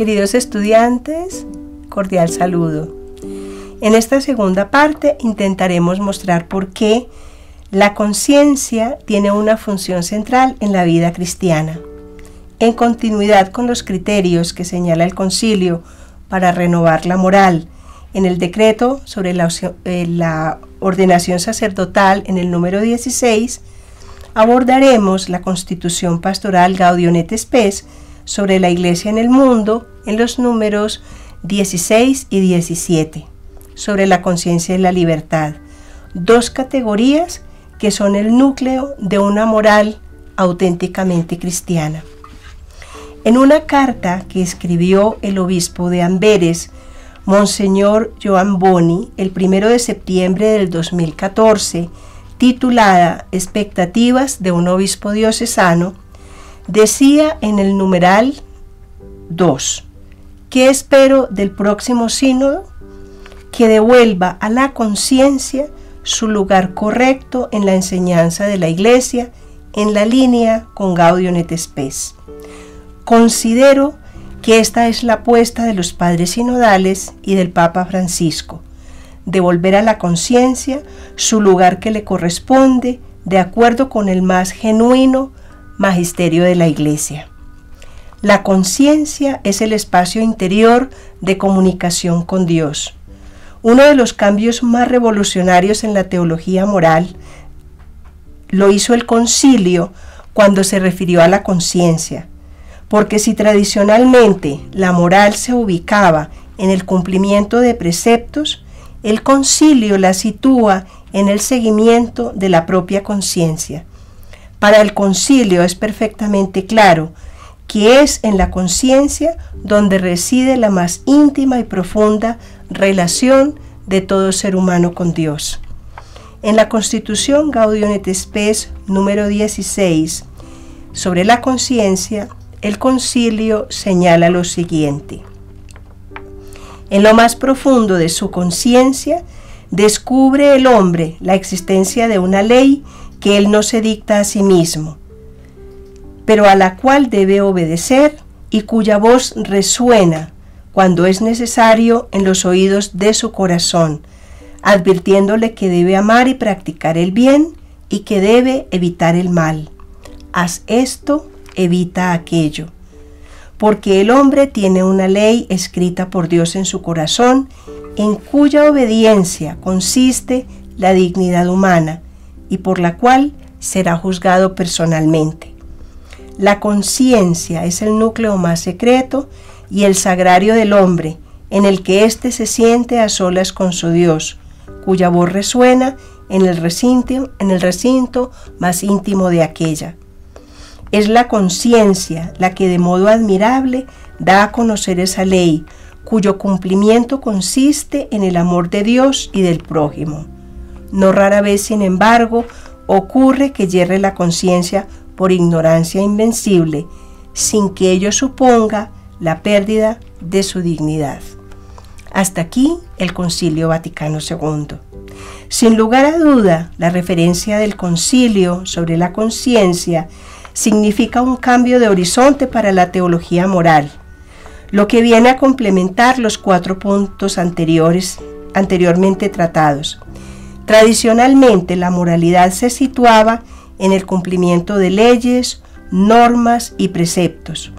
Queridos estudiantes, cordial saludo. En esta segunda parte intentaremos mostrar por qué la conciencia tiene una función central en la vida cristiana. En continuidad con los criterios que señala el Concilio para renovar la moral, en el decreto sobre la ordenación sacerdotal en el número 16, abordaremos la Constitución Pastoral Gaudium et Spes sobre la Iglesia en el mundo en los números 16 y 17, sobre la conciencia y la libertad, dos categorías que son el núcleo de una moral auténticamente cristiana. En una carta que escribió el obispo de Amberes, Monseñor Joan Boni, el 1 de septiembre del 2014, titulada Expectativas de un obispo diocesano, decía en el numeral 2, ¿qué espero del próximo sínodo? Que devuelva a la conciencia su lugar correcto en la enseñanza de la Iglesia, en la línea con Gaudium et Spes. Considero que esta es la apuesta de los padres sinodales y del Papa Francisco, devolver a la conciencia su lugar que le corresponde de acuerdo con el más genuino magisterio de la Iglesia. La conciencia es el espacio interior de comunicación con Dios. Uno de los cambios más revolucionarios en la teología moral lo hizo el Concilio cuando se refirió a la conciencia, porque si tradicionalmente la moral se ubicaba en el cumplimiento de preceptos, el Concilio la sitúa en el seguimiento de la propia conciencia. Para el Concilio es perfectamente claro que es en la conciencia donde reside la más íntima y profunda relación de todo ser humano con Dios. En la Constitución Gaudium et Spes número 16, sobre la conciencia, el Concilio señala lo siguiente: en lo más profundo de su conciencia descubre el hombre la existencia de una ley que él no se dicta a sí mismo, pero a la cual debe obedecer y cuya voz resuena cuando es necesario en los oídos de su corazón, advirtiéndole que debe amar y practicar el bien y que debe evitar el mal. Haz esto, evita aquello. Porque el hombre tiene una ley escrita por Dios en su corazón, en cuya obediencia consiste la dignidad humana y por la cual será juzgado personalmente. La conciencia es el núcleo más secreto y el sagrario del hombre, en el que éste se siente a solas con su Dios, cuya voz resuena en el recinto más íntimo de aquella. Es la conciencia la que de modo admirable da a conocer esa ley, cuyo cumplimiento consiste en el amor de Dios y del prójimo. No rara vez, sin embargo, ocurre que yerre la conciencia por ignorancia invencible, sin que ello suponga la pérdida de su dignidad. Hasta aquí el Concilio Vaticano II. Sin lugar a duda, la referencia del Concilio sobre la conciencia significa un cambio de horizonte para la teología moral, lo que viene a complementar los 4 puntos anteriormente tratados. Tradicionalmente, la moralidad se situaba en el cumplimiento de leyes, normas y preceptos,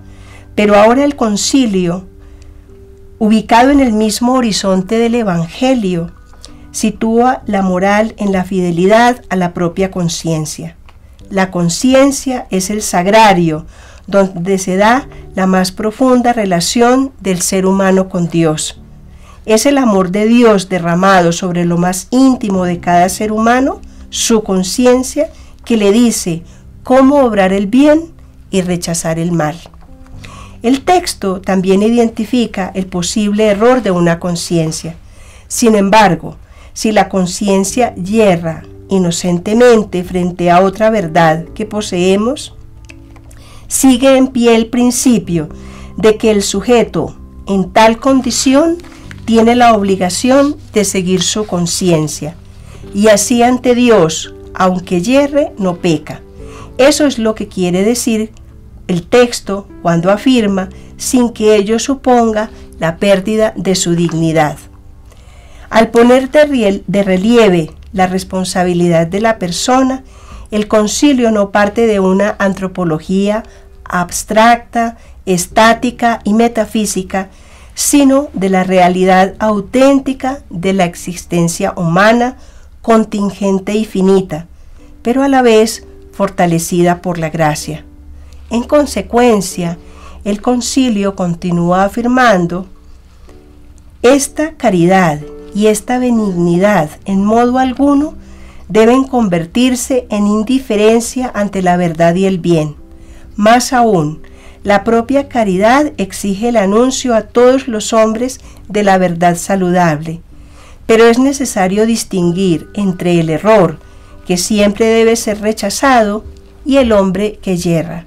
pero ahora el Concilio, ubicado en el mismo horizonte del Evangelio, sitúa la moral en la fidelidad a la propia conciencia. La conciencia es el sagrario, donde se da la más profunda relación del ser humano con Dios. Es el amor de Dios derramado sobre lo más íntimo de cada ser humano, su conciencia, que le dice cómo obrar el bien y rechazar el mal. El texto también identifica el posible error de una conciencia. Sin embargo, si la conciencia yerra inocentemente frente a otra verdad que poseemos, sigue en pie el principio de que el sujeto en tal condición tiene la obligación de seguir su conciencia, y así ante Dios, aunque yerre, no peca. Eso es lo que quiere decir el texto cuando afirma sin que ello suponga la pérdida de su dignidad. Al poner de relieve la responsabilidad de la persona, el concilio no parte de una antropología abstracta, estática y metafísica, sino de la realidad auténtica de la existencia humana, contingente y finita, pero a la vez fortalecida por la gracia. En consecuencia, el concilio continúa afirmando: esta caridad y esta benignidad en modo alguno deben convertirse en indiferencia ante la verdad y el bien. Más aún, la propia caridad exige el anuncio a todos los hombres de la verdad saludable, pero es necesario distinguir entre el error, que siempre debe ser rechazado, y el hombre que yerra,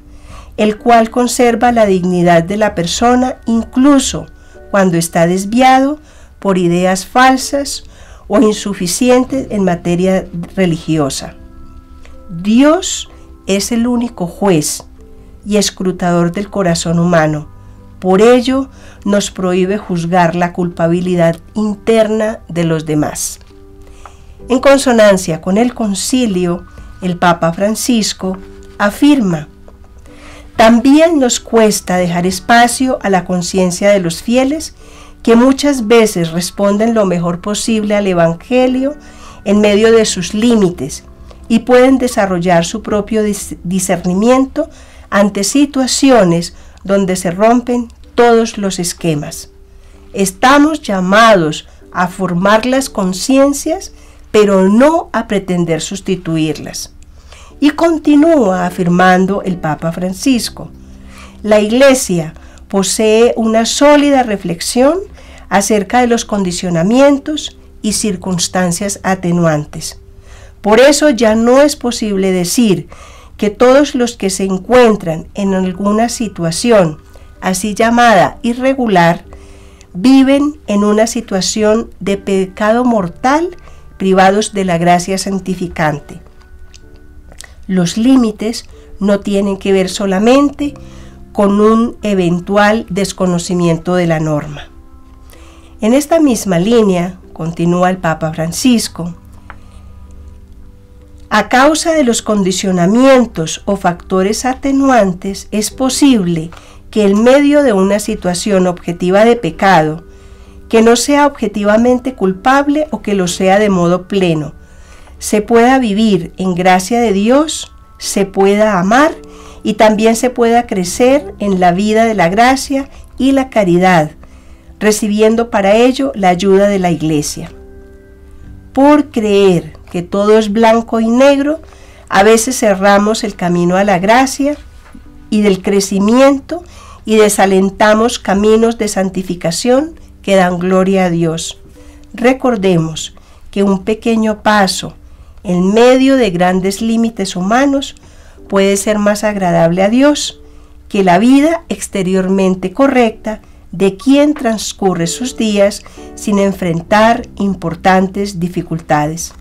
el cual conserva la dignidad de la persona incluso cuando está desviado por ideas falsas o insuficientes en materia religiosa. Dios es el único juez y escrutador del corazón humano. Por ello, nos prohíbe juzgar la culpabilidad interna de los demás. En consonancia con el concilio, el Papa Francisco afirma: también nos cuesta dejar espacio a la conciencia de los fieles, que muchas veces responden lo mejor posible al Evangelio en medio de sus límites y pueden desarrollar su propio discernimiento ante situaciones donde se rompen todos los esquemas. Estamos llamados a formar las conciencias, pero no a pretender sustituirlas. Y continúa afirmando el Papa Francisco: la Iglesia posee una sólida reflexión acerca de los condicionamientos y circunstancias atenuantes. Por eso ya no es posible decir que todos los que se encuentran en alguna situación así llamada irregular viven en una situación de pecado mortal, privados de la gracia santificante. Los límites no tienen que ver solamente con un eventual desconocimiento de la norma. En esta misma línea, continúa el Papa Francisco, a causa de los condicionamientos o factores atenuantes, es posible que en medio de una situación objetiva de pecado, que no sea objetivamente culpable o que lo sea de modo pleno, se pueda vivir en gracia de Dios, se pueda amar y también se pueda crecer en la vida de la gracia y la caridad, recibiendo para ello la ayuda de la Iglesia. Por creer que todo es blanco y negro, a veces cerramos el camino a la gracia y del crecimiento y desalentamos caminos de santificación que dan gloria a Dios. Recordemos que un pequeño paso en medio de grandes límites humanos puede ser más agradable a Dios que la vida exteriormente correcta de quien transcurre sus días sin enfrentar importantes dificultades.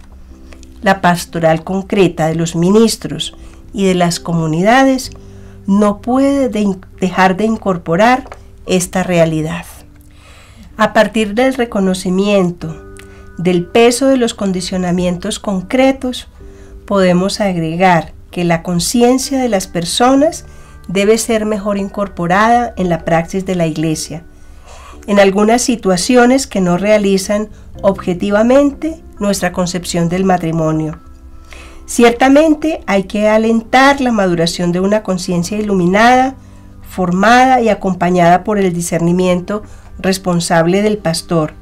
La pastoral concreta de los ministros y de las comunidades no puede dejar de incorporar esta realidad. A partir del reconocimiento del peso de los condicionamientos concretos, podemos agregar que la conciencia de las personas debe ser mejor incorporada en la praxis de la Iglesia, en algunas situaciones que no realizan objetivamente nuestra concepción del matrimonio. Ciertamente hay que alentar la maduración de una conciencia iluminada, formada y acompañada por el discernimiento responsable del pastor,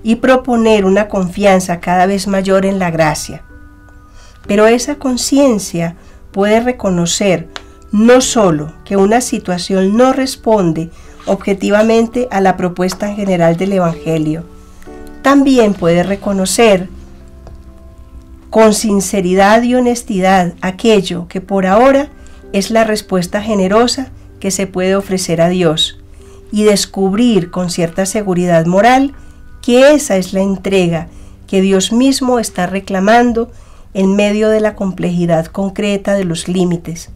y proponer una confianza cada vez mayor en la gracia. Pero esa conciencia puede reconocer no solo que una situación no responde objetivamente a la propuesta general del Evangelio, también puede reconocer con sinceridad y honestidad aquello que por ahora es la respuesta generosa que se puede ofrecer a Dios, y descubrir con cierta seguridad moral que esa es la entrega que Dios mismo está reclamando en medio de la complejidad concreta de los límites,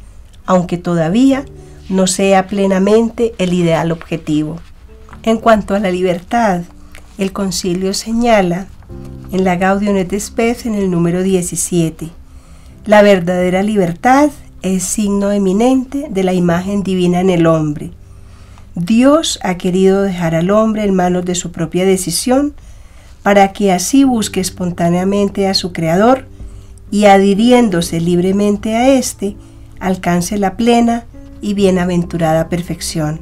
aunque todavía no sea plenamente el ideal objetivo. En cuanto a la libertad, el concilio señala en la Gaudium et Spes en el número 17, la verdadera libertad es signo eminente de la imagen divina en el hombre. Dios ha querido dejar al hombre en manos de su propia decisión para que así busque espontáneamente a su Creador y adhiriéndose libremente a éste, alcance la plena y bienaventurada perfección.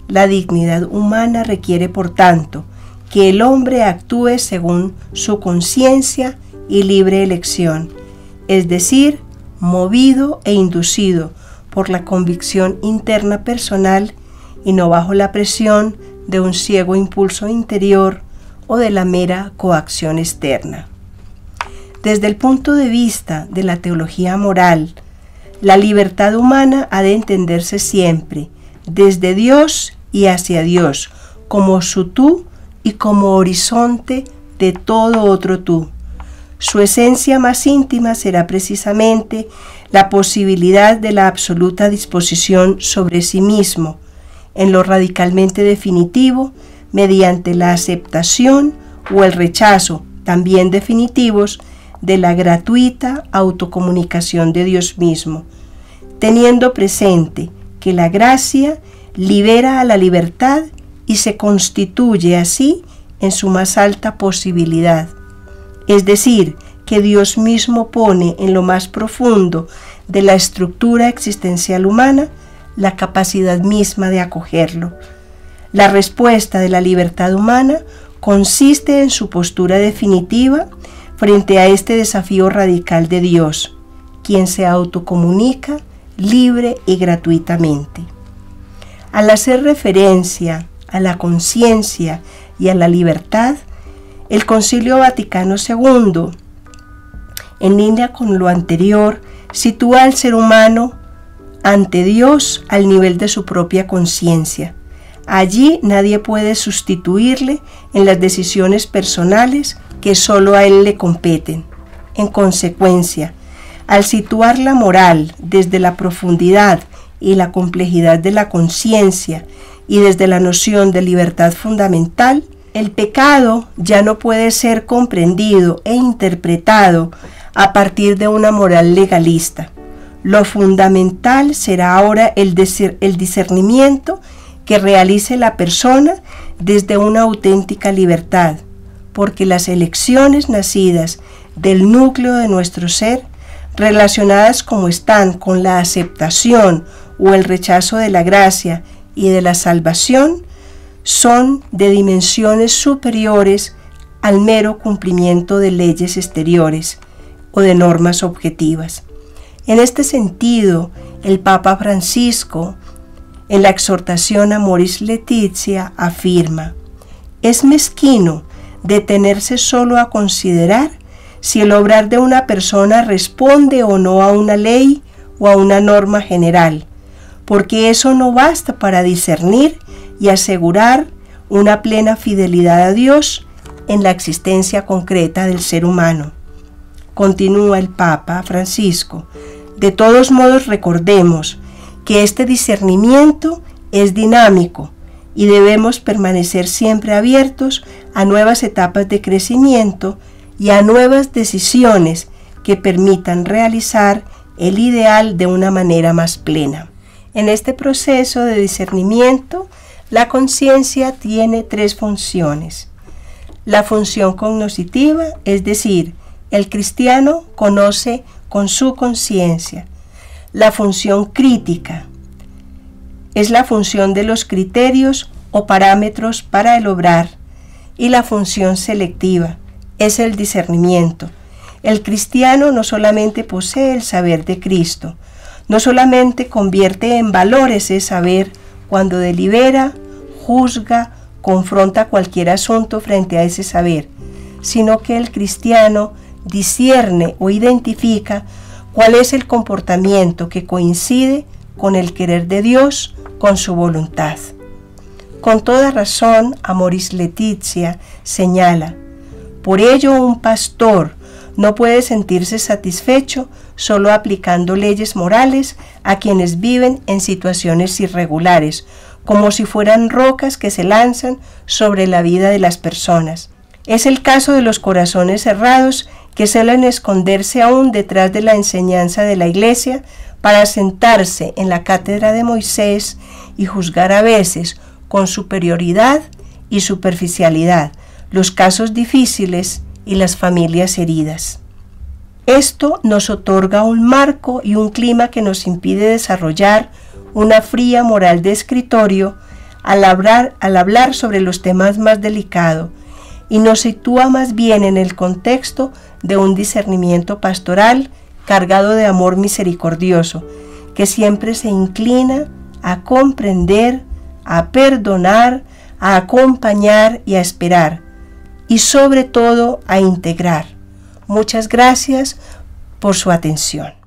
La dignidad humana requiere, por tanto, que el hombre actúe según su conciencia y libre elección, es decir, movido e inducido por la convicción interna personal y no bajo la presión de un ciego impulso interior o de la mera coacción externa. Desde el punto de vista de la teología moral, la libertad humana ha de entenderse siempre desde Dios y hacia Dios, como su tú y como horizonte de todo otro tú. Su esencia más íntima será precisamente la posibilidad de la absoluta disposición sobre sí mismo, en lo radicalmente definitivo, mediante la aceptación o el rechazo, también definitivos, de la gratuita autocomunicación de Dios mismo, teniendo presente que la gracia libera a la libertad y se constituye así en su más alta posibilidad. Es decir, que Dios mismo pone en lo más profundo de la estructura existencial humana la capacidad misma de acogerlo. La respuesta de la libertad humana consiste en su postura definitiva frente a este desafío radical de Dios, quien se autocomunica libre y gratuitamente. Al hacer referencia a la conciencia y a la libertad, el Concilio Vaticano II, en línea con lo anterior, sitúa al ser humano ante Dios al nivel de su propia conciencia. Allí nadie puede sustituirle en las decisiones personales que solo a él le competen. En consecuencia, al situar la moral desde la profundidad y la complejidad de la conciencia y desde la noción de libertad fundamental, el pecado ya no puede ser comprendido e interpretado a partir de una moral legalista. Lo fundamental será ahora el discernimiento que realice la persona desde una auténtica libertad, porque las elecciones nacidas del núcleo de nuestro ser, relacionadas como están con la aceptación o el rechazo de la gracia y de la salvación, son de dimensiones superiores al mero cumplimiento de leyes exteriores o de normas objetivas. En este sentido, el Papa Francisco, en la exhortación Amoris Laetitia, afirma: es mezquino detenerse solo a considerar si el obrar de una persona responde o no a una ley o a una norma general, porque eso no basta para discernir y asegurar una plena fidelidad a Dios en la existencia concreta del ser humano. Continúa el Papa Francisco: de todos modos recordemos que este discernimiento es dinámico y debemos permanecer siempre abiertos a nuevas etapas de crecimiento y a nuevas decisiones que permitan realizar el ideal de una manera más plena. En este proceso de discernimiento, la conciencia tiene tres funciones. La función cognoscitiva, es decir, el cristiano conoce con su conciencia. La función crítica es la función de los criterios o parámetros para el obrar, y la función selectiva es el discernimiento. El cristiano no solamente posee el saber de Cristo, no solamente convierte en valor ese saber cuando delibera, juzga, confronta cualquier asunto frente a ese saber, sino que el cristiano discierne o identifica cuál es el comportamiento que coincide con el querer de Dios, con su voluntad. Con toda razón, Amoris Laetitia señala: por ello un pastor no puede sentirse satisfecho solo aplicando leyes morales a quienes viven en situaciones irregulares, como si fueran rocas que se lanzan sobre la vida de las personas. Es el caso de los corazones cerrados que suelen esconderse aún detrás de la enseñanza de la Iglesia para sentarse en la cátedra de Moisés y juzgar a veces con superioridad y superficialidad los casos difíciles y las familias heridas. Esto nos otorga un marco y un clima que nos impide desarrollar una fría moral de escritorio al hablar sobre los temas más delicados, y nos sitúa más bien en el contexto de un discernimiento pastoral cargado de amor misericordioso, que siempre se inclina a comprender, a perdonar, a acompañar y a esperar, y sobre todo a integrar. Muchas gracias por su atención.